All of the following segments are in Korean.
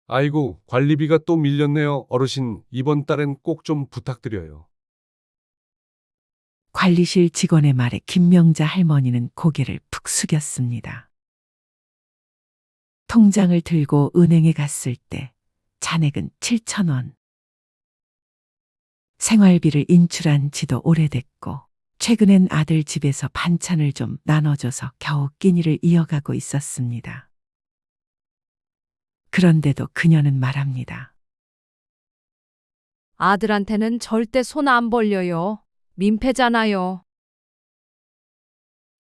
아이고, 관리비가 또 밀렸네요. 어르신, 이번 달엔 꼭 좀 부탁드려요. 관리실 직원의 말에 김명자 할머니는 고개를 푹 숙였습니다. 통장을 들고 은행에 갔을 때 잔액은 7,000원. 생활비를 인출한 지도 오래됐고 최근엔 아들 집에서 반찬을 좀 나눠줘서 겨우 끼니를 이어가고 있었습니다. 그런데도 그녀는 말합니다. 아들한테는 절대 손 안 벌려요. 민폐잖아요.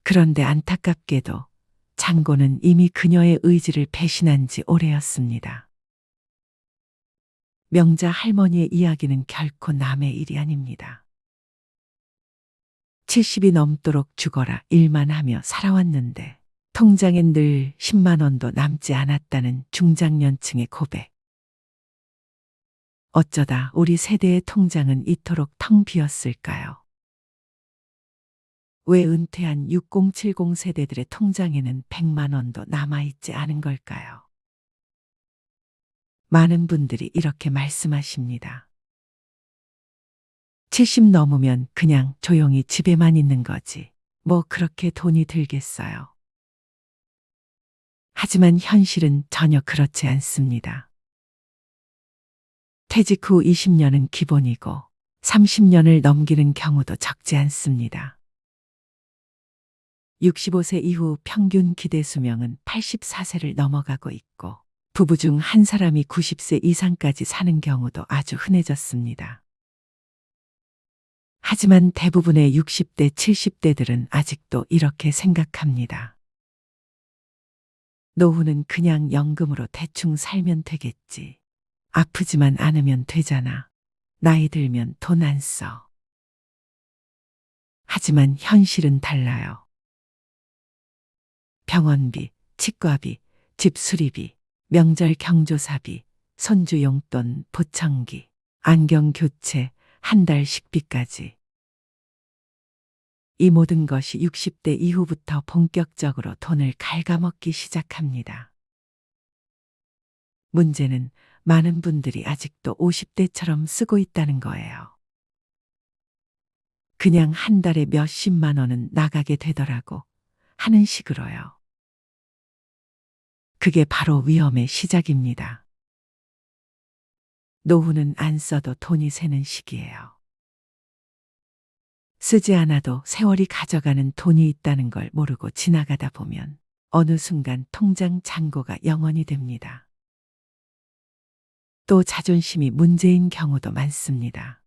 그런데 안타깝게도 장고는 이미 그녀의 의지를 배신한 지 오래였습니다. 명자 할머니의 이야기는 결코 남의 일이 아닙니다. 70이 넘도록 죽어라 일만 하며 살아왔는데 통장엔 늘 10만 원도 남지 않았다는 중장년층의 고백. 어쩌다 우리 세대의 통장은 이토록 텅 비었을까요? 왜 은퇴한 6070 세대들의 통장에는 100만 원도 남아있지 않은 걸까요? 많은 분들이 이렇게 말씀하십니다. 70 넘으면 그냥 조용히 집에만 있는 거지. 뭐 그렇게 돈이 들겠어요. 하지만 현실은 전혀 그렇지 않습니다. 퇴직 후 20년은 기본이고 30년을 넘기는 경우도 적지 않습니다. 65세 이후 평균 기대 수명은 84세를 넘어가고 있고 부부 중 한 사람이 90세 이상까지 사는 경우도 아주 흔해졌습니다. 하지만 대부분의 60대, 70대들은 아직도 이렇게 생각합니다. 노후는 그냥 연금으로 대충 살면 되겠지. 아프지만 않으면 되잖아. 나이 들면 돈 안 써. 하지만 현실은 달라요. 병원비, 치과비, 집 수리비, 명절 경조사비, 손주 용돈, 보청기, 안경 교체, 한 달 식비까지. 이 모든 것이 60대 이후부터 본격적으로 돈을 갉아먹기 시작합니다. 문제는 많은 분들이 아직도 50대처럼 쓰고 있다는 거예요. 그냥 한 달에 몇십만 원은 나가게 되더라고 하는 식으로요. 그게 바로 위험의 시작입니다. 노후는 안 써도 돈이 새는 시기예요. 쓰지 않아도 세월이 가져가는 돈이 있다는 걸 모르고 지나가다 보면 어느 순간 통장 잔고가 0원이 됩니다. 또 자존심이 문제인 경우도 많습니다.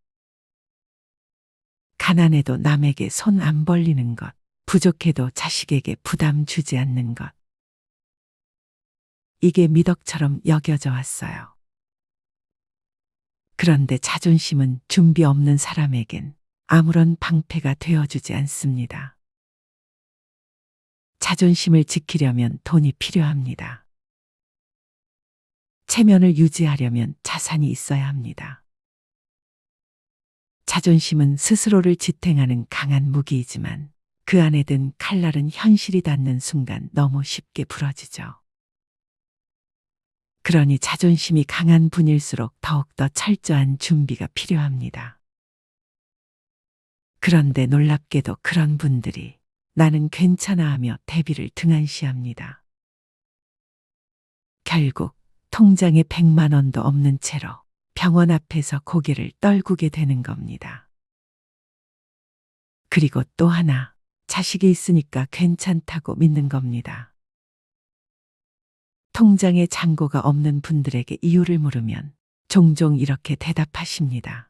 가난해도 남에게 손 안 벌리는 것, 부족해도 자식에게 부담 주지 않는 것. 이게 미덕처럼 여겨져 왔어요. 그런데 자존심은 준비 없는 사람에겐 아무런 방패가 되어주지 않습니다. 자존심을 지키려면 돈이 필요합니다. 체면을 유지하려면 자산이 있어야 합니다. 자존심은 스스로를 지탱하는 강한 무기이지만 그 안에 든 칼날은 현실이 닿는 순간 너무 쉽게 부러지죠. 그러니 자존심이 강한 분일수록 더욱더 철저한 준비가 필요합니다. 그런데 놀랍게도 그런 분들이 나는 괜찮아 하며 대비를 등한시합니다. 결국 통장에 100만 원도 없는 채로 병원 앞에서 고개를 떨구게 되는 겁니다. 그리고 또 하나, 자식이 있으니까 괜찮다고 믿는 겁니다. 통장에 잔고가 없는 분들에게 이유를 물으면 종종 이렇게 대답하십니다.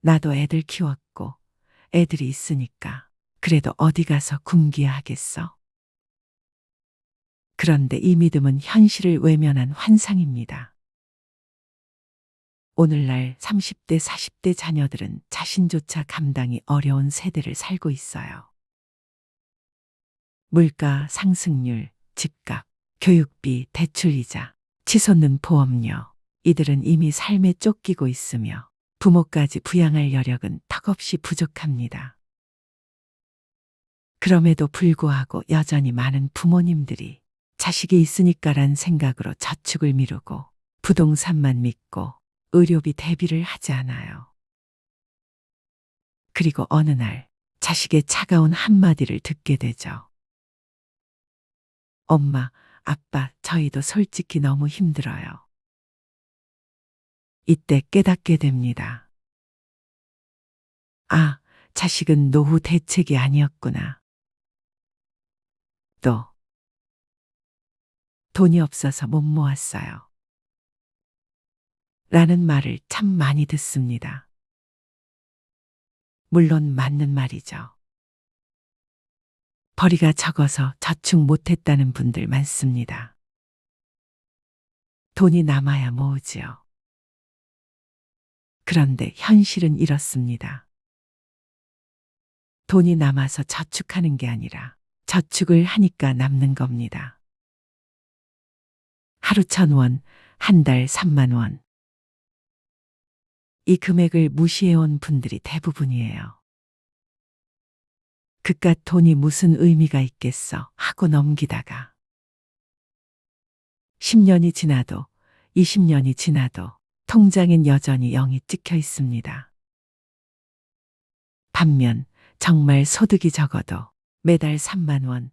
나도 애들 키웠고 애들이 있으니까 그래도 어디 가서 굶기야 하겠어. 그런데 이 믿음은 현실을 외면한 환상입니다. 오늘날 30대, 40대 자녀들은 자신조차 감당이 어려운 세대를 살고 있어요. 물가 상승률, 집값, 교육비, 대출이자, 치솟는 보험료. 이들은 이미 삶에 쫓기고 있으며 부모까지 부양할 여력은 턱없이 부족합니다. 그럼에도 불구하고 여전히 많은 부모님들이 자식이 있으니까란 생각으로 저축을 미루고 부동산만 믿고 의료비 대비를 하지 않아요. 그리고 어느 날 자식의 차가운 한마디를 듣게 되죠. 엄마, 아빠, 저희도 솔직히 너무 힘들어요. 이때 깨닫게 됩니다. 아, 자식은 노후 대책이 아니었구나. 또, 돈이 없어서 못 모았어요. 라는 말을 참 많이 듣습니다. 물론 맞는 말이죠. 벌이가 적어서 저축 못했다는 분들 많습니다. 돈이 남아야 모으지요. 그런데 현실은 이렇습니다. 돈이 남아서 저축하는 게 아니라 저축을 하니까 남는 겁니다. 하루 1,000원, 한 달 3만 원. 이 금액을 무시해온 분들이 대부분이에요. 그깟 돈이 무슨 의미가 있겠어 하고 넘기다가 10년이 지나도 20년이 지나도 통장엔 여전히 0이 찍혀 있습니다. 반면 정말 소득이 적어도 매달 3만 원,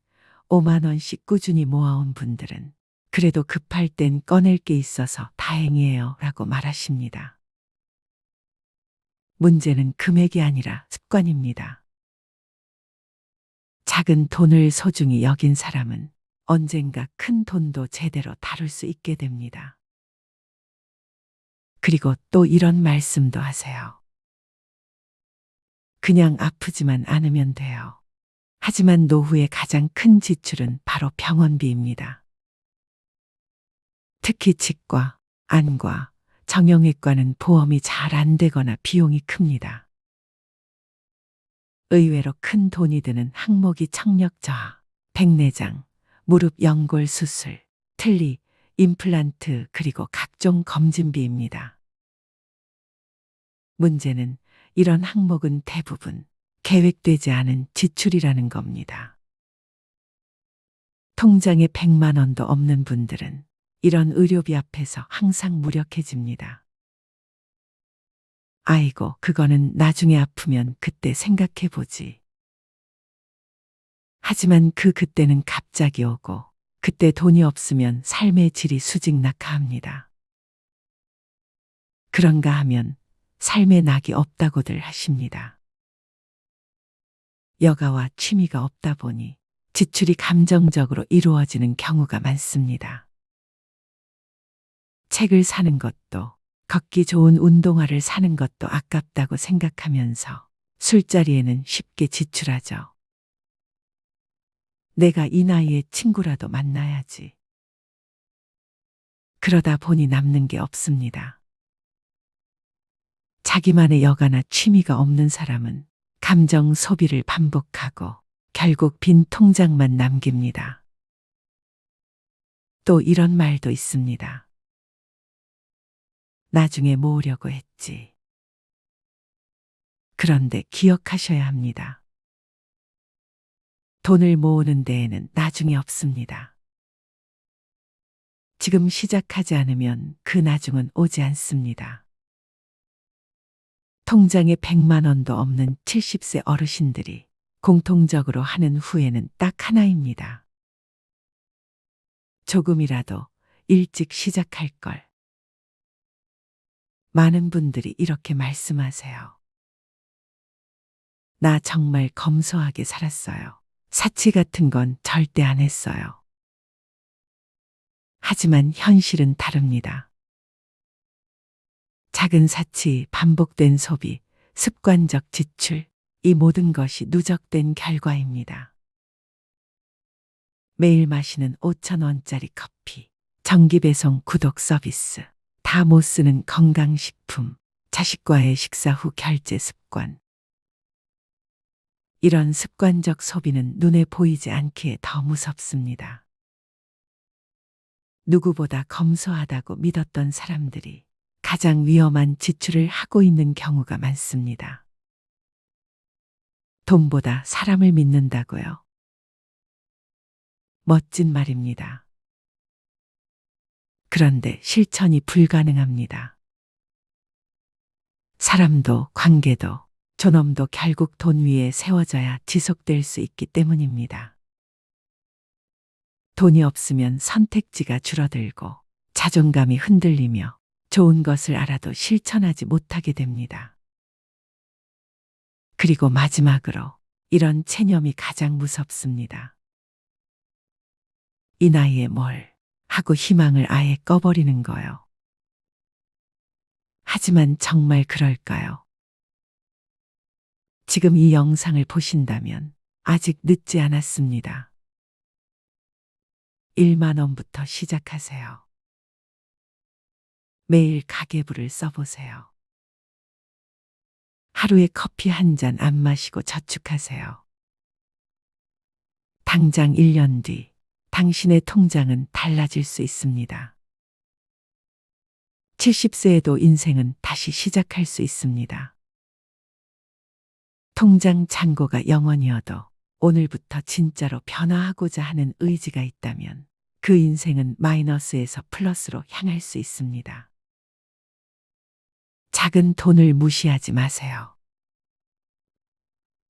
5만 원씩 꾸준히 모아온 분들은 그래도 급할 땐 꺼낼 게 있어서 다행이에요 라고 말하십니다. 문제는 금액이 아니라 습관입니다. 작은 돈을 소중히 여긴 사람은 언젠가 큰 돈도 제대로 다룰 수 있게 됩니다. 그리고 또 이런 말씀도 하세요. 그냥 아프지만 않으면 돼요. 하지만 노후의 가장 큰 지출은 바로 병원비입니다. 특히 치과, 안과, 정형외과는 보험이 잘 안 되거나 비용이 큽니다. 의외로 큰 돈이 드는 항목이 청력 저하, 백내장, 무릎 연골 수술, 틀니, 임플란트 그리고 각종 검진비입니다. 문제는 이런 항목은 대부분 계획되지 않은 지출이라는 겁니다. 통장에 100만 원도 없는 분들은 이런 의료비 앞에서 항상 무력해집니다. 아이고, 그거는 나중에 아프면 그때 생각해보지. 하지만 그때는 갑자기 오고 그때 돈이 없으면 삶의 질이 수직낙하합니다. 그런가 하면 삶의 낙이 없다고들 하십니다. 여가와 취미가 없다 보니 지출이 감정적으로 이루어지는 경우가 많습니다. 책을 사는 것도 걷기 좋은 운동화를 사는 것도 아깝다고 생각하면서 술자리에는 쉽게 지출하죠. 내가 이 나이에 친구라도 만나야지. 그러다 보니 남는 게 없습니다. 자기만의 여가나 취미가 없는 사람은 감정 소비를 반복하고 결국 빈 통장만 남깁니다. 또 이런 말도 있습니다. 나중에 모으려고 했지. 그런데 기억하셔야 합니다. 돈을 모으는 데에는 나중이 없습니다. 지금 시작하지 않으면 그 나중은 오지 않습니다. 통장에 100만 원도 없는 70세 어르신들이 공통적으로 하는 후회는 딱 하나입니다. 조금이라도 일찍 시작할 걸. 많은 분들이 이렇게 말씀하세요. 나 정말 검소하게 살았어요. 사치 같은 건 절대 안 했어요. 하지만 현실은 다릅니다. 작은 사치, 반복된 소비, 습관적 지출, 이 모든 것이 누적된 결과입니다. 매일 마시는 5,000원짜리 커피, 정기배송 구독 서비스, 다 못 쓰는 건강식품, 자식과의 식사 후 결제 습관. 이런 습관적 소비는 눈에 보이지 않기에 더 무섭습니다. 누구보다 검소하다고 믿었던 사람들이 가장 위험한 지출을 하고 있는 경우가 많습니다. 돈보다 사람을 믿는다고요? 멋진 말입니다. 그런데 실천이 불가능합니다. 사람도 관계도 존엄도 결국 돈 위에 세워져야 지속될 수 있기 때문입니다. 돈이 없으면 선택지가 줄어들고 자존감이 흔들리며 좋은 것을 알아도 실천하지 못하게 됩니다. 그리고 마지막으로 이런 체념이 가장 무섭습니다. 이 나이에 뭘 하고 희망을 아예 꺼버리는 거요. 하지만 정말 그럴까요? 지금 이 영상을 보신다면 아직 늦지 않았습니다. 1만 원부터 시작하세요. 매일 가계부를 써보세요. 하루에 커피 한 잔 안 마시고 저축하세요. 당장 1년 뒤 당신의 통장은 달라질 수 있습니다. 70세에도 인생은 다시 시작할 수 있습니다. 통장 잔고가 0원이어도 오늘부터 진짜로 변화하고자 하는 의지가 있다면 그 인생은 마이너스에서 플러스로 향할 수 있습니다. 작은 돈을 무시하지 마세요.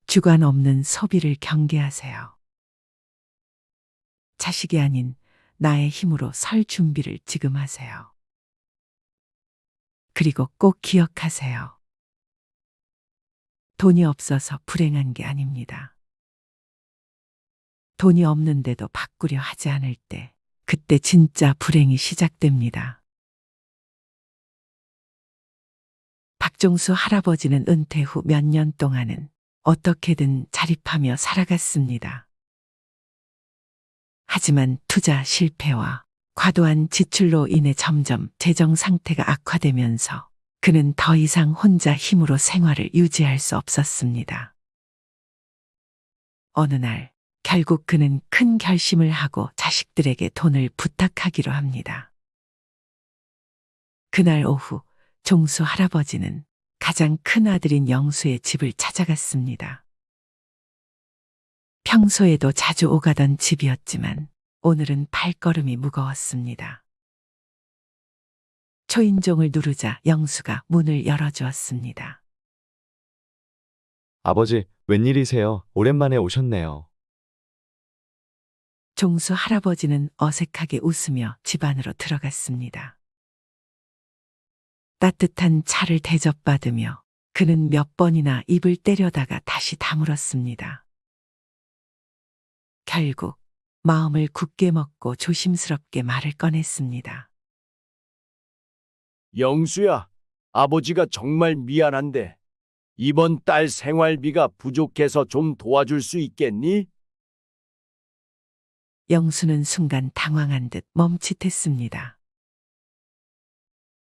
주관 없는 소비를 경계하세요. 자식이 아닌 나의 힘으로 설 준비를 지금 하세요. 그리고 꼭 기억하세요. 돈이 없어서 불행한 게 아닙니다. 돈이 없는데도 바꾸려 하지 않을 때, 그때 진짜 불행이 시작됩니다. 박종수 할아버지는 은퇴 후 몇 년 동안은 어떻게든 자립하며 살아갔습니다. 하지만 투자 실패와 과도한 지출로 인해 점점 재정 상태가 악화되면서 그는 더 이상 혼자 힘으로 생활을 유지할 수 없었습니다. 어느 날 결국 그는 큰 결심을 하고 자식들에게 돈을 부탁하기로 합니다. 그날 오후 종수 할아버지는 가장 큰 아들인 영수의 집을 찾아갔습니다. 평소에도 자주 오가던 집이었지만 오늘은 발걸음이 무거웠습니다. 초인종을 누르자 영수가 문을 열어주었습니다. 아버지, 웬일이세요? 오랜만에 오셨네요. 종수 할아버지는 어색하게 웃으며 집 안으로 들어갔습니다. 따뜻한 차를 대접받으며 그는 몇 번이나 입을 때려다가 다시 다물었습니다. 결국 마음을 굳게 먹고 조심스럽게 말을 꺼냈습니다. 영수야, 아버지가 정말 미안한데 이번 달 생활비가 부족해서 좀 도와줄 수 있겠니? 영수는 순간 당황한 듯 멈칫했습니다.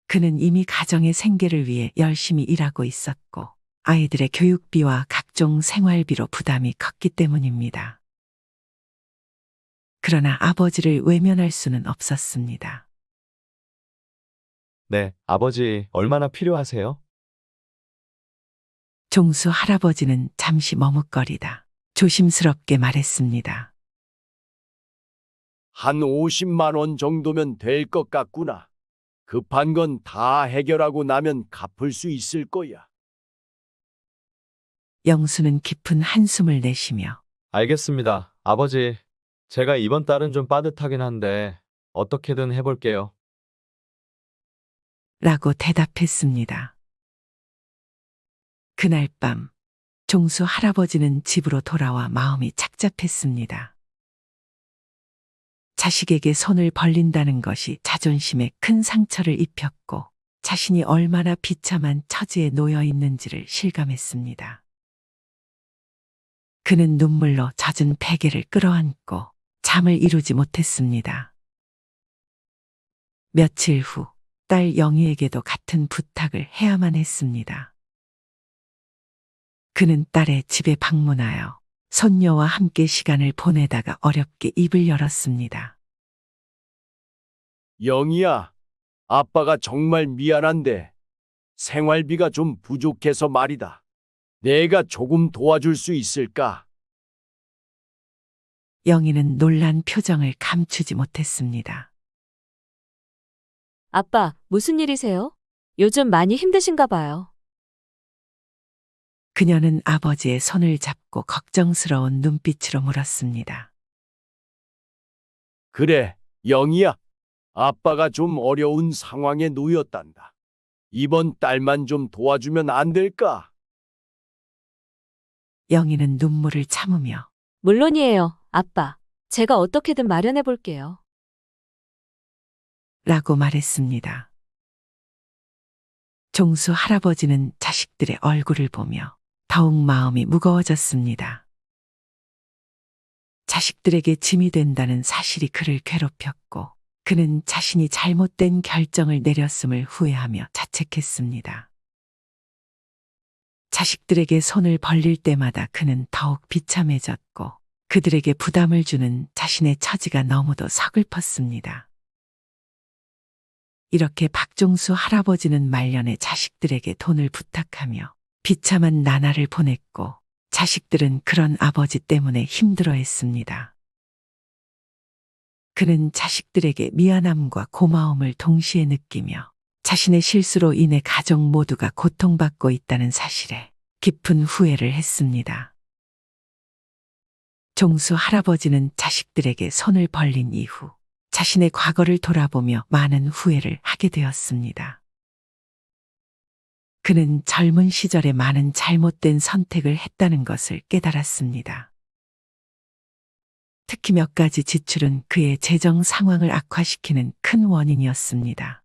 그는 이미 가정의 생계를 위해 열심히 일하고 있었고 아이들의 교육비와 각종 생활비로 부담이 컸기 때문입니다. 그러나 아버지를 외면할 수는 없었습니다. 네, 아버지, 얼마나 필요하세요? 종수 할아버지는 잠시 머뭇거리다 조심스럽게 말했습니다. 한 50만 원 정도면 될 것 같구나. 급한 건 다 해결하고 나면 갚을 수 있을 거야. 영수는 깊은 한숨을 내쉬며 알겠습니다. 아버지, 제가 이번 달은 좀 빠듯하긴 한데 어떻게든 해볼게요. 라고 대답했습니다. 그날 밤 종수 할아버지는 집으로 돌아와 마음이 착잡했습니다. 자식에게 손을 벌린다는 것이 자존심에 큰 상처를 입혔고 자신이 얼마나 비참한 처지에 놓여 있는지를 실감했습니다. 그는 눈물로 젖은 베개를 끌어안고 잠을 이루지 못했습니다. 며칠 후 딸 영희에게도 같은 부탁을 해야만 했습니다. 그는 딸의 집에 방문하여 손녀와 함께 시간을 보내다가 어렵게 입을 열었습니다. 영희야, 아빠가 정말 미안한데 생활비가 좀 부족해서 말이다. 내가 조금 도와줄 수 있을까? 영희는 놀란 표정을 감추지 못했습니다. 아빠, 무슨 일이세요? 요즘 많이 힘드신가 봐요. 그녀는 아버지의 손을 잡고 걱정스러운 눈빛으로 물었습니다. 그래, 영희야. 아빠가 좀 어려운 상황에 놓였단다. 이번 달만 좀 도와주면 안 될까? 영희는 눈물을 참으며 물론이에요, 아빠. 제가 어떻게든 마련해 볼게요. 라고 말했습니다. 종수 할아버지는 자식들의 얼굴을 보며 더욱 마음이 무거워졌습니다. 자식들에게 짐이 된다는 사실이 그를 괴롭혔고 그는 자신이 잘못된 결정을 내렸음을 후회하며 자책했습니다. 자식들에게 손을 벌릴 때마다 그는 더욱 비참해졌고 그들에게 부담을 주는 자신의 처지가 너무도 서글펐습니다. 이렇게 박종수 할아버지는 말년에 자식들에게 돈을 부탁하며 비참한 나날을 보냈고 자식들은 그런 아버지 때문에 힘들어했습니다. 그는 자식들에게 미안함과 고마움을 동시에 느끼며 자신의 실수로 인해 가족 모두가 고통받고 있다는 사실에 깊은 후회를 했습니다. 종수 할아버지는 자식들에게 손을 벌린 이후 자신의 과거를 돌아보며 많은 후회를 하게 되었습니다. 그는 젊은 시절에 많은 잘못된 선택을 했다는 것을 깨달았습니다. 특히 몇 가지 지출은 그의 재정 상황을 악화시키는 큰 원인이었습니다.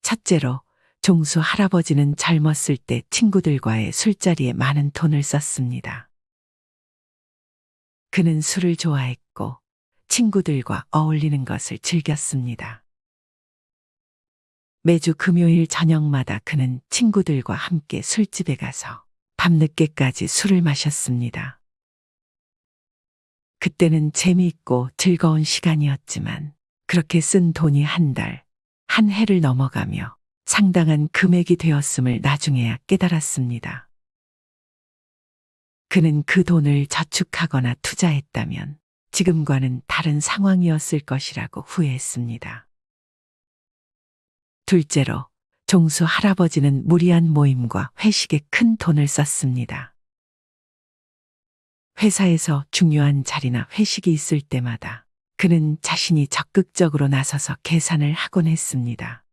첫째로, 종수 할아버지는 젊었을 때 친구들과의 술자리에 많은 돈을 썼습니다. 그는 술을 좋아했고 친구들과 어울리는 것을 즐겼습니다. 매주 금요일 저녁마다 그는 친구들과 함께 술집에 가서 밤늦게까지 술을 마셨습니다. 그때는 재미있고 즐거운 시간이었지만 그렇게 쓴 돈이 한 달, 한 해를 넘어가며 상당한 금액이 되었음을 나중에야 깨달았습니다. 그는 그 돈을 저축하거나 투자했다면 지금과는 다른 상황이었을 것이라고 후회했습니다. 둘째로, 종수 할아버지는 무리한 모임과 회식에 큰 돈을 썼습니다. 회사에서 중요한 자리나 회식이 있을 때마다 그는 자신이 적극적으로 나서서 계산을 하곤 했습니다.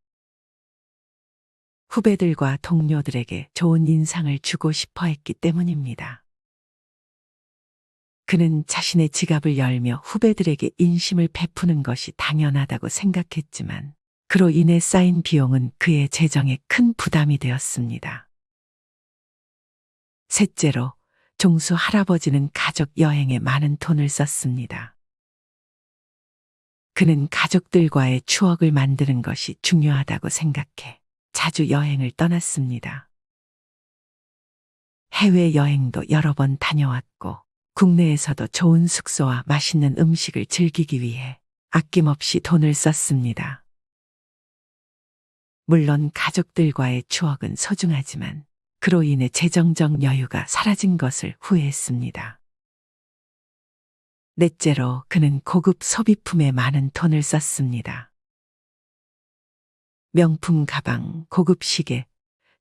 후배들과 동료들에게 좋은 인상을 주고 싶어 했기 때문입니다. 그는 자신의 지갑을 열며 후배들에게 인심을 베푸는 것이 당연하다고 생각했지만 그로 인해 쌓인 비용은 그의 재정에 큰 부담이 되었습니다. 셋째로, 종수 할아버지는 가족 여행에 많은 돈을 썼습니다. 그는 가족들과의 추억을 만드는 것이 중요하다고 생각해 자주 여행을 떠났습니다. 해외여행도 여러 번 다녀왔고 국내에서도 좋은 숙소와 맛있는 음식을 즐기기 위해 아낌없이 돈을 썼습니다. 물론 가족들과의 추억은 소중하지만 그로 인해 재정적 여유가 사라진 것을 후회했습니다. 넷째로, 그는 고급 소비품에 많은 돈을 썼습니다. 명품 가방, 고급 시계,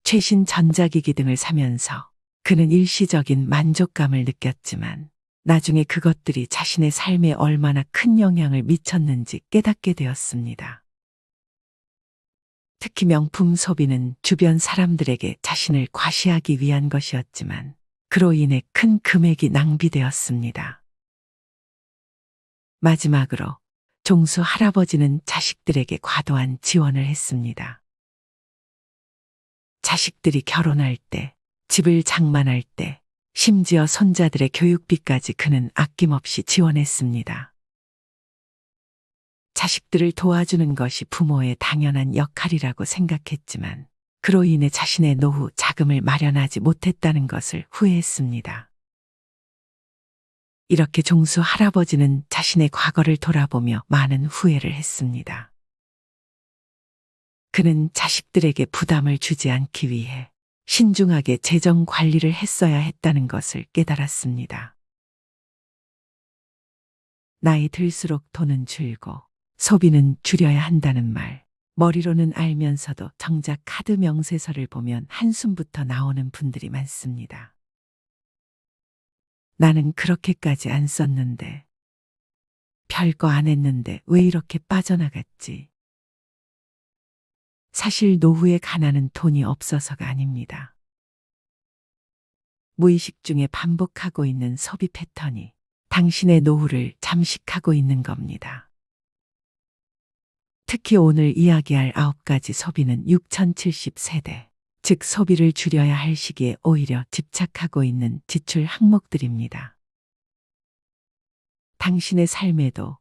최신 전자기기 등을 사면서 그는 일시적인 만족감을 느꼈지만 나중에 그것들이 자신의 삶에 얼마나 큰 영향을 미쳤는지 깨닫게 되었습니다. 특히 명품 소비는 주변 사람들에게 자신을 과시하기 위한 것이었지만 그로 인해 큰 금액이 낭비되었습니다. 마지막으로 종수 할아버지는 자식들에게 과도한 지원을 했습니다. 자식들이 결혼할 때, 집을 장만할 때, 심지어 손자들의 교육비까지 그는 아낌없이 지원했습니다. 자식들을 도와주는 것이 부모의 당연한 역할이라고 생각했지만 그로 인해 자신의 노후 자금을 마련하지 못했다는 것을 후회했습니다. 이렇게 종수 할아버지는 자신의 과거를 돌아보며 많은 후회를 했습니다. 그는 자식들에게 부담을 주지 않기 위해 신중하게 재정 관리를 했어야 했다는 것을 깨달았습니다. 나이 들수록 돈은 줄고 소비는 줄여야 한다는 말. 머리로는 알면서도 정작 카드 명세서를 보면 한숨부터 나오는 분들이 많습니다. 나는 그렇게까지 안 썼는데, 별거 안 했는데 왜 이렇게 빠져나갔지? 사실 노후의 가난은 돈이 없어서가 아닙니다. 무의식 중에 반복하고 있는 소비 패턴이 당신의 노후를 잠식하고 있는 겁니다. 특히 오늘 이야기할 9가지 소비는 6070세대, 즉 소비를 줄여야 할 시기에 오히려 집착하고 있는 지출 항목들입니다. 당신의 삶에도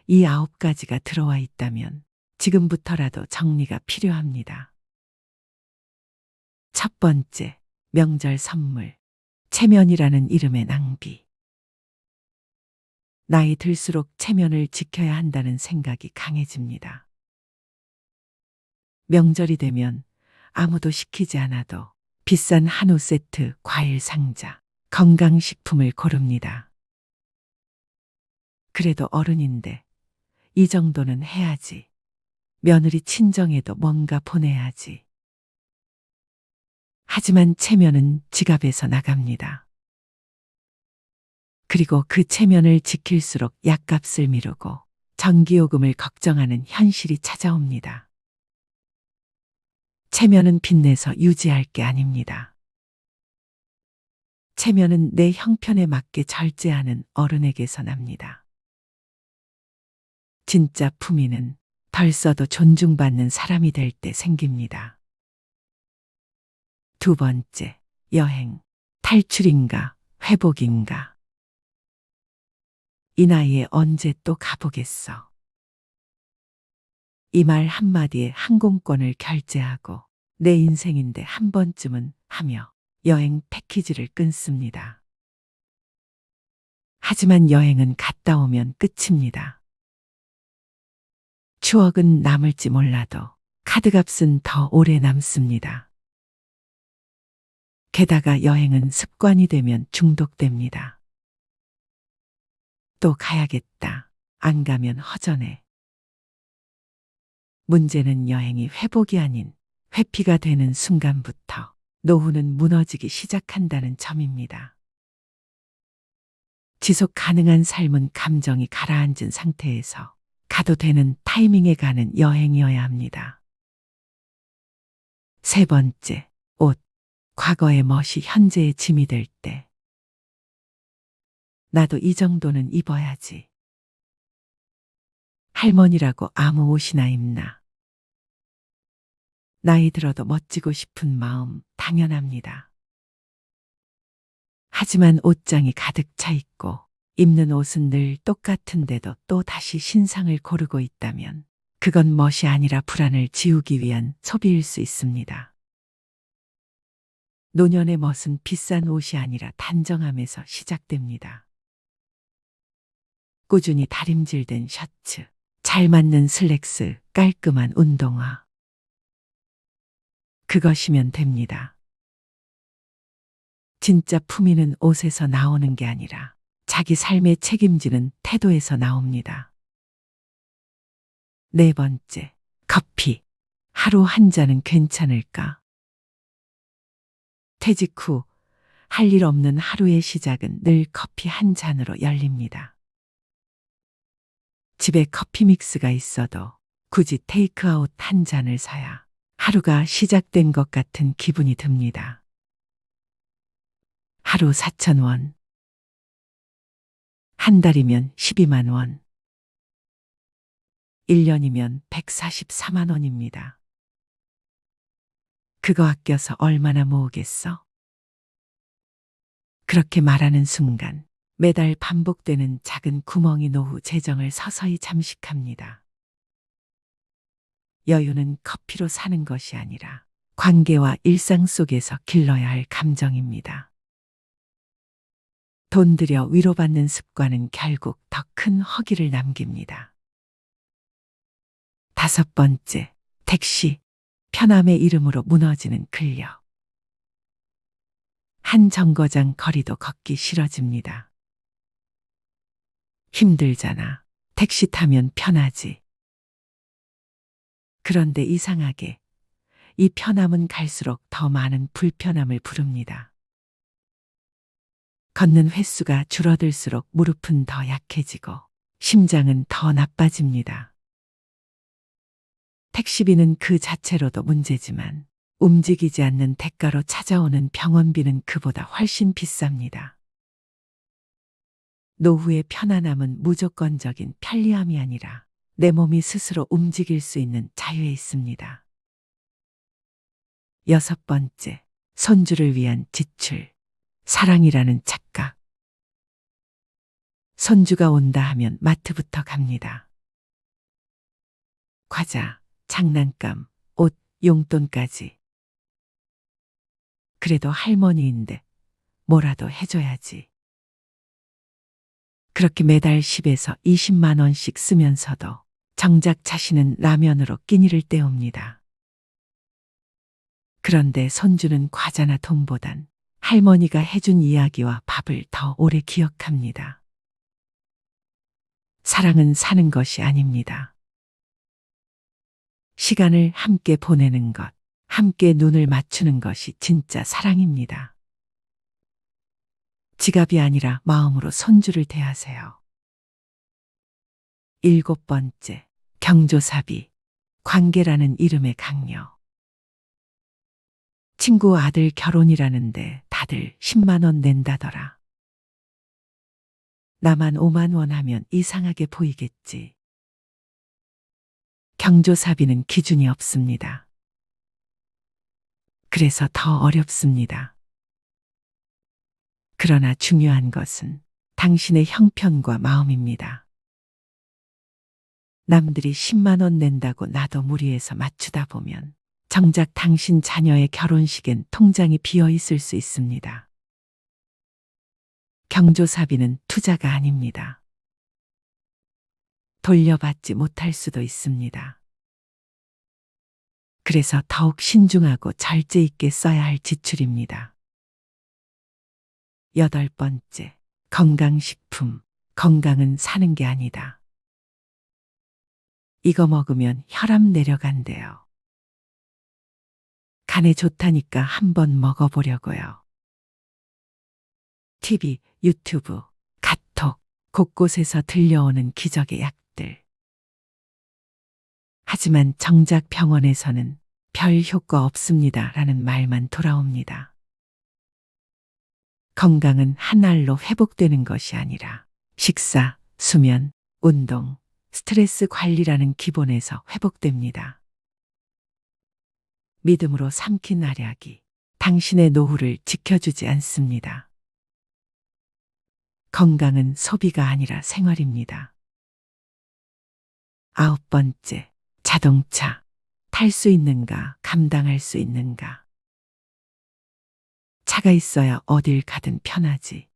이 9가지가 들어와 있다면 지금부터라도 정리가 필요합니다. 첫 번째, 명절 선물. 체면이라는 이름의 낭비. 나이 들수록 체면을 지켜야 한다는 생각이 강해집니다. 명절이 되면 아무도 시키지 않아도 비싼 한우 세트, 과일 상자, 건강식품을 고릅니다. 그래도 어른인데 이 정도는 해야지. 며느리 친정에도 뭔가 보내야지. 하지만 체면은 지갑에서 나갑니다. 그리고 그 체면을 지킬수록 약값을 미루고 전기요금을 걱정하는 현실이 찾아옵니다. 체면은 빚내서 유지할 게 아닙니다. 체면은 내 형편에 맞게 절제하는 어른에게서 납니다. 진짜 품위는 덜 써도 존중받는 사람이 될 때 생깁니다. 두 번째, 여행. 탈출인가, 회복인가. 이 나이에 언제 또 가보겠어. 이 말 한마디에 항공권을 결제하고 내 인생인데 한 번쯤은 하며 여행 패키지를 끊습니다. 하지만 여행은 갔다 오면 끝입니다. 추억은 남을지 몰라도 카드값은 더 오래 남습니다. 게다가 여행은 습관이 되면 중독됩니다. 또 가야겠다. 안 가면 허전해. 문제는 여행이 회복이 아닌 회피가 되는 순간부터 노후는 무너지기 시작한다는 점입니다. 지속 가능한 삶은 감정이 가라앉은 상태에서 가도 되는 타이밍에 가는 여행이어야 합니다. 세 번째, 옷. 과거의 멋이 현재의 짐이 될 때. 나도 이 정도는 입어야지. 할머니라고 아무 옷이나 입나. 나이 들어도 멋지고 싶은 마음 당연합니다. 하지만 옷장이 가득 차 있고 입는 옷은 늘 똑같은데도 또 다시 신상을 고르고 있다면 그건 멋이 아니라 불안을 지우기 위한 소비일 수 있습니다. 노년의 멋은 비싼 옷이 아니라 단정함에서 시작됩니다. 꾸준히 다림질된 셔츠, 잘 맞는 슬랙스, 깔끔한 운동화. 그것이면 됩니다. 진짜 품위는 옷에서 나오는 게 아니라 자기 삶에 책임지는 태도에서 나옵니다. 네 번째, 커피. 하루 한 잔은 괜찮을까? 퇴직 후 할 일 없는 하루의 시작은 늘 커피 한 잔으로 열립니다. 집에 커피 믹스가 있어도 굳이 테이크아웃 한 잔을 사야 하루가 시작된 것 같은 기분이 듭니다. 하루 4,000원. 한 달이면 12만 원. 1년이면 144만 원입니다. 그거 아껴서 얼마나 모으겠어? 그렇게 말하는 순간 매달 반복되는 작은 구멍이 노후 재정을 서서히 잠식합니다. 여유는 커피로 사는 것이 아니라 관계와 일상 속에서 길러야 할 감정입니다. 돈 들여 위로받는 습관은 결국 더 큰 허기를 남깁니다. 다섯 번째, 택시. 편함의 이름으로 무너지는 근력. 한 정거장 거리도 걷기 싫어집니다. 힘들잖아. 택시 타면 편하지. 그런데 이상하게 이 편함은 갈수록 더 많은 불편함을 부릅니다. 걷는 횟수가 줄어들수록 무릎은 더 약해지고 심장은 더 나빠집니다. 택시비는 그 자체로도 문제지만 움직이지 않는 대가로 찾아오는 병원비는 그보다 훨씬 비쌉니다. 노후의 편안함은 무조건적인 편리함이 아니라 내 몸이 스스로 움직일 수 있는 자유에 있습니다. 6번째, 손주를 위한 지출. 사랑이라는 착각. 손주가 온다 하면 마트부터 갑니다. 과자, 장난감, 옷, 용돈까지. 그래도 할머니인데 뭐라도 해줘야지. 그렇게 매달 10에서 20만 원씩 쓰면서도 정작 자신은 라면으로 끼니를 때웁니다. 그런데 손주는 과자나 돈보단 할머니가 해준 이야기와 밥을 더 오래 기억합니다. 사랑은 사는 것이 아닙니다. 시간을 함께 보내는 것, 함께 눈을 맞추는 것이 진짜 사랑입니다. 지갑이 아니라 마음으로 손주를 대하세요. 7번째, 경조사비. 관계라는 이름의 강요. 친구 아들 결혼이라는데 다들 10만 원 낸다더라. 나만 5만 원 하면 이상하게 보이겠지. 경조사비는 기준이 없습니다. 그래서 더 어렵습니다. 그러나 중요한 것은 당신의 형편과 마음입니다. 남들이 10만 원 낸다고 나도 무리해서 맞추다 보면 정작 당신 자녀의 결혼식엔 통장이 비어 있을 수 있습니다. 경조사비는 투자가 아닙니다. 돌려받지 못할 수도 있습니다. 그래서 더욱 신중하고 절제 있게 써야 할 지출입니다. 8번째, 건강식품. 건강은 사는 게 아니다. 이거 먹으면 혈압 내려간대요. 간에 좋다니까 한번 먹어보려고요. TV, 유튜브, 카톡, 곳곳에서 들려오는 기적의 약들. 하지만 정작 병원에서는 별 효과 없습니다 라는 말만 돌아옵니다. 건강은 한 알로 회복되는 것이 아니라 식사, 수면, 운동, 스트레스 관리라는 기본에서 회복됩니다. 믿음으로 삼킨 알약이 당신의 노후를 지켜주지 않습니다. 건강은 소비가 아니라 생활입니다. 9번째, 자동차. 탈 수 있는가, 감당할 수 있는가. 차가 있어야 어딜 가든 편하지.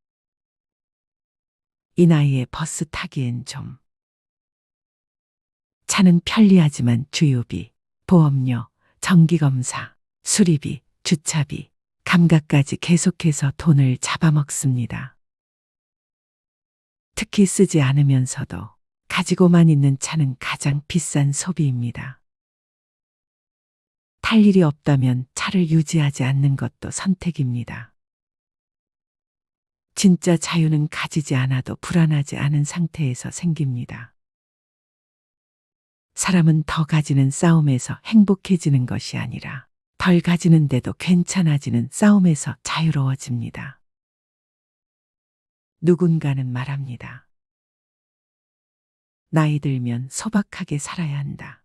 이 나이에 버스 타기엔 좀. 차는 편리하지만 주유비, 보험료, 정기검사, 수리비, 주차비, 감가까지 계속해서 돈을 잡아먹습니다. 특히 쓰지 않으면서도 가지고만 있는 차는 가장 비싼 소비입니다. 탈 일이 없다면 차를 유지하지 않는 것도 선택입니다. 진짜 자유는 가지지 않아도 불안하지 않은 상태에서 생깁니다. 사람은 더 가지는 싸움에서 행복해지는 것이 아니라 덜 가지는데도 괜찮아지는 싸움에서 자유로워집니다. 누군가는 말합니다. 나이 들면 소박하게 살아야 한다.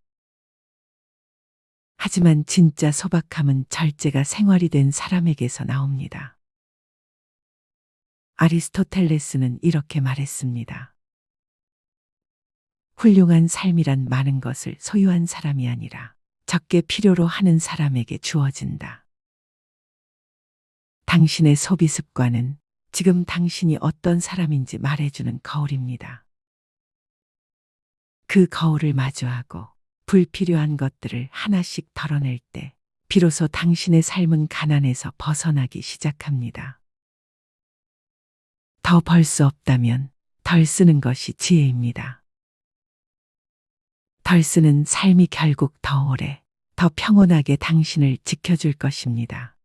하지만 진짜 소박함은 절제가 생활이 된 사람에게서 나옵니다. 아리스토텔레스는 이렇게 말했습니다. 훌륭한 삶이란 많은 것을 소유한 사람이 아니라 적게 필요로 하는 사람에게 주어진다. 당신의 소비 습관은 지금 당신이 어떤 사람인지 말해주는 거울입니다. 그 거울을 마주하고 불필요한 것들을 하나씩 덜어낼 때 비로소 당신의 삶은 가난에서 벗어나기 시작합니다. 더 벌 수 없다면 덜 쓰는 것이 지혜입니다. 덜 쓰는 삶이 결국 더 오래, 더 평온하게 당신을 지켜줄 것입니다.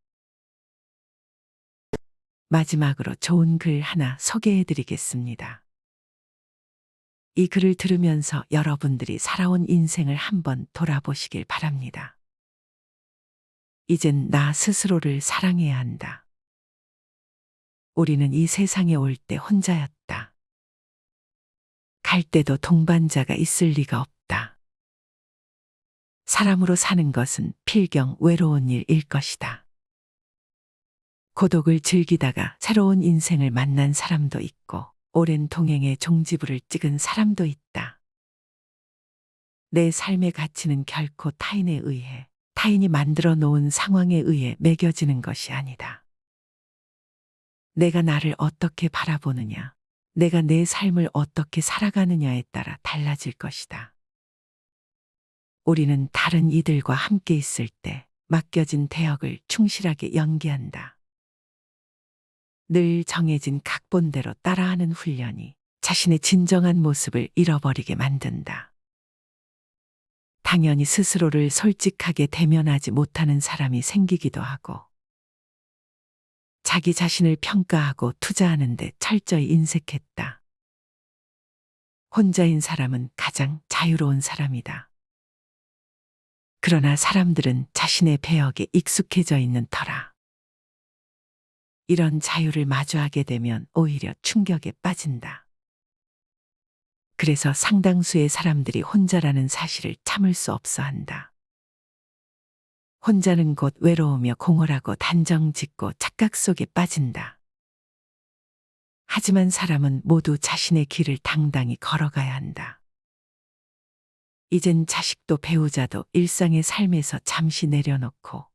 마지막으로 좋은 글 하나 소개해 드리겠습니다. 이 글을 들으면서 여러분들이 살아온 인생을 한번 돌아보시길 바랍니다. 이젠 나 스스로를 사랑해야 한다. 우리는 이 세상에 올 때 혼자였다. 갈 때도 동반자가 있을 리가 없다. 사람으로 사는 것은 필경 외로운 일일 것이다. 고독을 즐기다가 새로운 인생을 만난 사람도 있고, 오랜 동행의 종지부를 찍은 사람도 있다. 내 삶의 가치는 결코 타인에 의해, 타인이 만들어 놓은 상황에 의해 매겨지는 것이 아니다. 내가 나를 어떻게 바라보느냐, 내가 내 삶을 어떻게 살아가느냐에 따라 달라질 것이다. 우리는 다른 이들과 함께 있을 때 맡겨진 대역을 충실하게 연기한다. 늘 정해진 각본대로 따라하는 훈련이 자신의 진정한 모습을 잃어버리게 만든다. 당연히 스스로를 솔직하게 대면하지 못하는 사람이 생기기도 하고, 자기 자신을 평가하고 투자하는데 철저히 인색했다. 혼자인 사람은 가장 자유로운 사람이다. 그러나 사람들은 자신의 배역에 익숙해져 있는 터라 이런 자유를 마주하게 되면 오히려 충격에 빠진다. 그래서 상당수의 사람들이 혼자라는 사실을 참을 수 없어 한다. 혼자는 곧 외로우며 공허하고 단정 짓고 착각 속에 빠진다. 하지만 사람은 모두 자신의 길을 당당히 걸어가야 한다. 이젠 자식도 배우자도 일상의 삶에서 잠시 내려놓고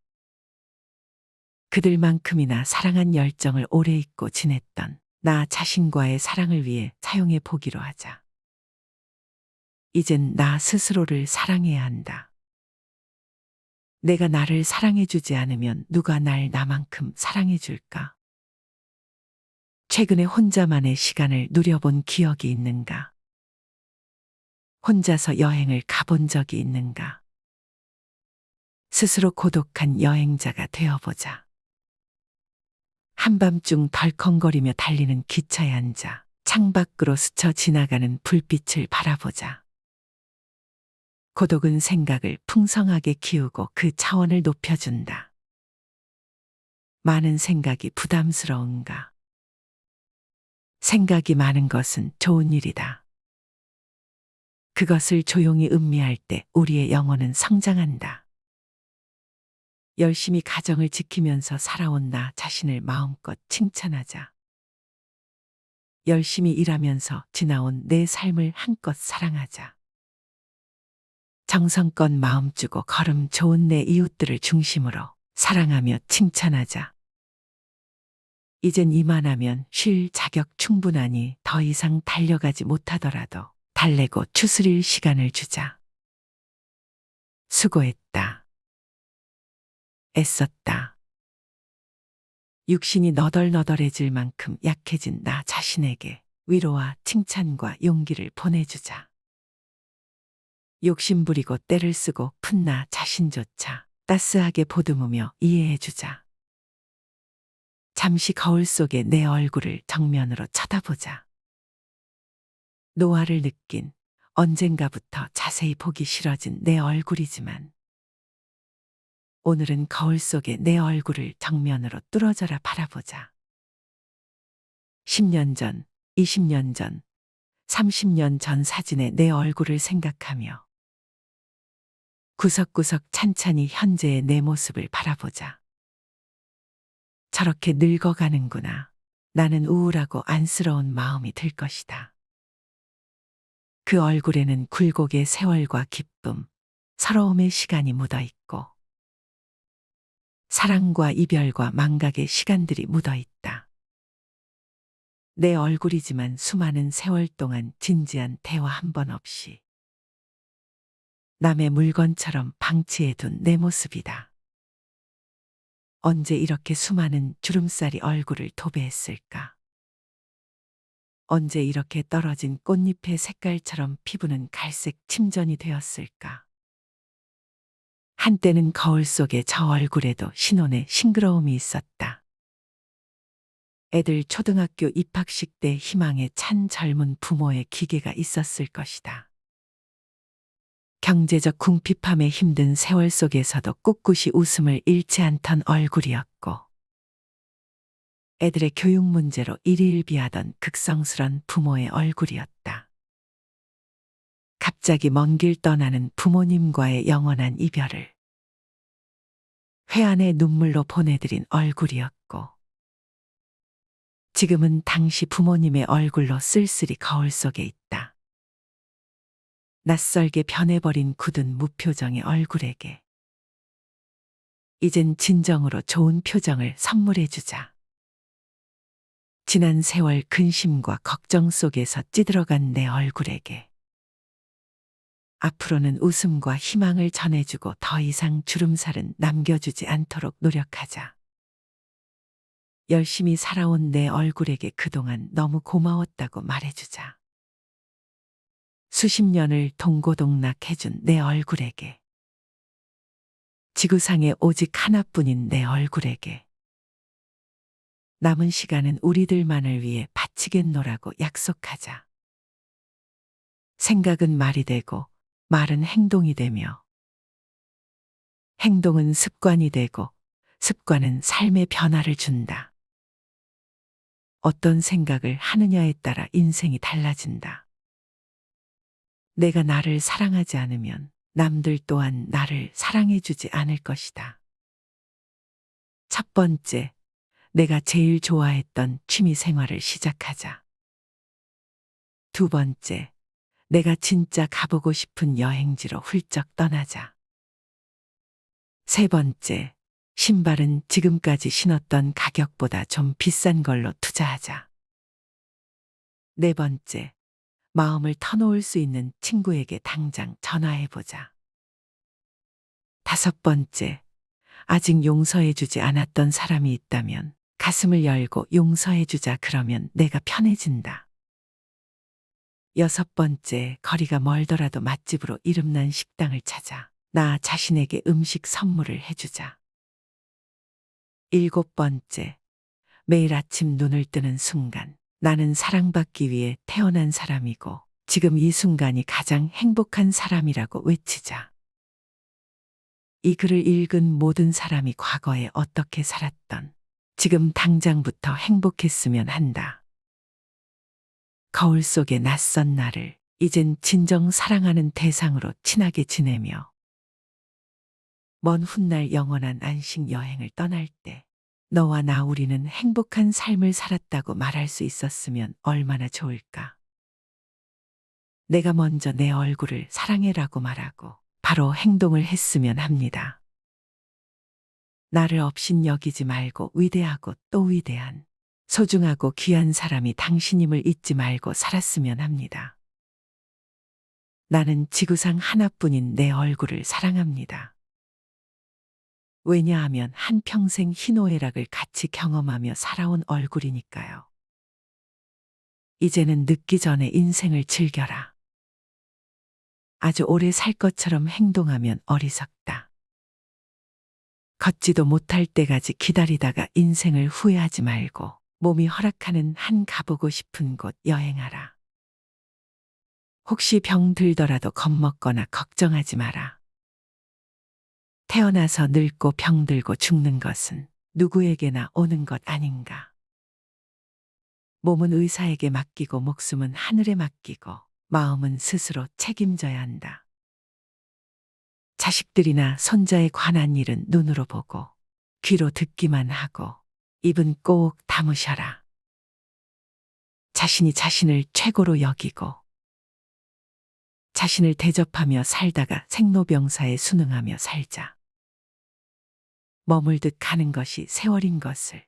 그들만큼이나 사랑한 열정을 오래 잊고 지냈던 나 자신과의 사랑을 위해 사용해 보기로 하자. 이젠 나 스스로를 사랑해야 한다. 내가 나를 사랑해주지 않으면 누가 날 나만큼 사랑해줄까? 최근에 혼자만의 시간을 누려본 기억이 있는가? 혼자서 여행을 가본 적이 있는가? 스스로 고독한 여행자가 되어보자. 한밤중 덜컹거리며 달리는 기차에 앉아 창밖으로 스쳐 지나가는 불빛을 바라보자. 고독은 생각을 풍성하게 키우고 그 차원을 높여준다. 많은 생각이 부담스러운가? 생각이 많은 것은 좋은 일이다. 그것을 조용히 음미할 때 우리의 영혼은 성장한다. 열심히 가정을 지키면서 살아온 나 자신을 마음껏 칭찬하자. 열심히 일하면서 지나온 내 삶을 한껏 사랑하자. 정성껏 마음 주고 걸음 좋은 내 이웃들을 중심으로 사랑하며 칭찬하자. 이젠 이만하면 쉴 자격 충분하니 더 이상 달려가지 못하더라도 달래고 추스릴 시간을 주자. 수고했다. 애썼다. 육신이 너덜너덜해질 만큼 약해진 나 자신에게 위로와 칭찬과 용기를 보내주자. 욕심부리고 때를 쓰고 푼 나 자신조차 따스하게 보듬으며 이해해주자. 잠시 거울 속에 내 얼굴을 정면으로 쳐다보자. 노화를 느낀 언젠가부터 자세히 보기 싫어진 내 얼굴이지만 오늘은 거울 속에 내 얼굴을 정면으로 뚫어져라 바라보자. 10년 전, 20년 전, 30년 전 사진의 내 얼굴을 생각하며 구석구석 찬찬히 현재의 내 모습을 바라보자. 저렇게 늙어가는구나. 나는 우울하고 안쓰러운 마음이 들 것이다. 그 얼굴에는 굴곡의 세월과 기쁨, 서러움의 시간이 묻어 있고 사랑과 이별과 망각의 시간들이 묻어 있다. 내 얼굴이지만 수많은 세월 동안 진지한 대화 한 번 없이 남의 물건처럼 방치해둔 내 모습이다. 언제 이렇게 수많은 주름살이 얼굴을 도배했을까? 언제 이렇게 떨어진 꽃잎의 색깔처럼 피부는 갈색 침전이 되었을까? 한때는 거울 속의 저 얼굴에도 신혼의 싱그러움이 있었다. 애들 초등학교 입학식 때 희망에 찬 젊은 부모의 기계가 있었을 것이다. 경제적 궁핍함에 힘든 세월 속에서도 꿋꿋이 웃음을 잃지 않던 얼굴이었고, 애들의 교육 문제로 일희일비하던 극성스런 부모의 얼굴이었다. 갑자기 먼 길 떠나는 부모님과의 영원한 이별을 회한의 눈물로 보내드린 얼굴이었고, 지금은 당시 부모님의 얼굴로 쓸쓸히 거울 속에 있다. 낯설게 변해버린 굳은 무표정의 얼굴에게 이젠 진정으로 좋은 표정을 선물해주자. 지난 세월 근심과 걱정 속에서 찌들어간 내 얼굴에게 앞으로는 웃음과 희망을 전해주고 더 이상 주름살은 남겨주지 않도록 노력하자. 열심히 살아온 내 얼굴에게 그동안 너무 고마웠다고 말해주자. 수십 년을 동고동락해준 내 얼굴에게, 지구상에 오직 하나뿐인 내 얼굴에게 남은 시간은 우리들만을 위해 바치겠노라고 약속하자. 생각은 말이 되고 말은 행동이 되며, 행동은 습관이 되고 습관은 삶의 변화를 준다. 어떤 생각을 하느냐에 따라 인생이 달라진다. 내가 나를 사랑하지 않으면 남들 또한 나를 사랑해주지 않을 것이다. 첫 번째, 내가 제일 좋아했던 취미 생활을 시작하자. 두 번째, 내가 진짜 가보고 싶은 여행지로 훌쩍 떠나자. 세 번째, 신발은 지금까지 신었던 가격보다 좀 비싼 걸로 투자하자. 네 번째, 마음을 터놓을 수 있는 친구에게 당장 전화해보자. 다섯 번째, 아직 용서해주지 않았던 사람이 있다면 가슴을 열고 용서해주자. 그러면 내가 편해진다. 여섯 번째, 거리가 멀더라도 맛집으로 이름난 식당을 찾아 나 자신에게 음식 선물을 해주자. 일곱 번째, 매일 아침 눈을 뜨는 순간 나는 사랑받기 위해 태어난 사람이고 지금 이 순간이 가장 행복한 사람이라고 외치자. 이 글을 읽은 모든 사람이 과거에 어떻게 살았던, 지금 당장부터 행복했으면 한다. 거울 속의 낯선 나를 이젠 진정 사랑하는 대상으로 친하게 지내며 먼 훗날 영원한 안식 여행을 떠날 때 너와 나 우리는 행복한 삶을 살았다고 말할 수 있었으면 얼마나 좋을까. 내가 먼저 내 얼굴을 사랑해라고 말하고 바로 행동을 했으면 합니다. 나를 업신여기지 말고 위대하고 또 위대한, 소중하고 귀한 사람이 당신임을 잊지 말고 살았으면 합니다. 나는 지구상 하나뿐인 내 얼굴을 사랑합니다. 왜냐하면 한평생 희노애락을 같이 경험하며 살아온 얼굴이니까요. 이제는 늦기 전에 인생을 즐겨라. 아주 오래 살 것처럼 행동하면 어리석다. 걷지도 못할 때까지 기다리다가 인생을 후회하지 말고 몸이 허락하는 한 가보고 싶은 곳 여행하라. 혹시 병 들더라도 겁먹거나 걱정하지 마라. 태어나서 늙고 병들고 죽는 것은 누구에게나 오는 것 아닌가. 몸은 의사에게 맡기고 목숨은 하늘에 맡기고 마음은 스스로 책임져야 한다. 자식들이나 손자에 관한 일은 눈으로 보고 귀로 듣기만 하고 입은 꼭 다무셔라. 자신이 자신을 최고로 여기고 자신을 대접하며 살다가 생로병사에 순응하며 살자. 머물듯 가는 것이 세월인 것을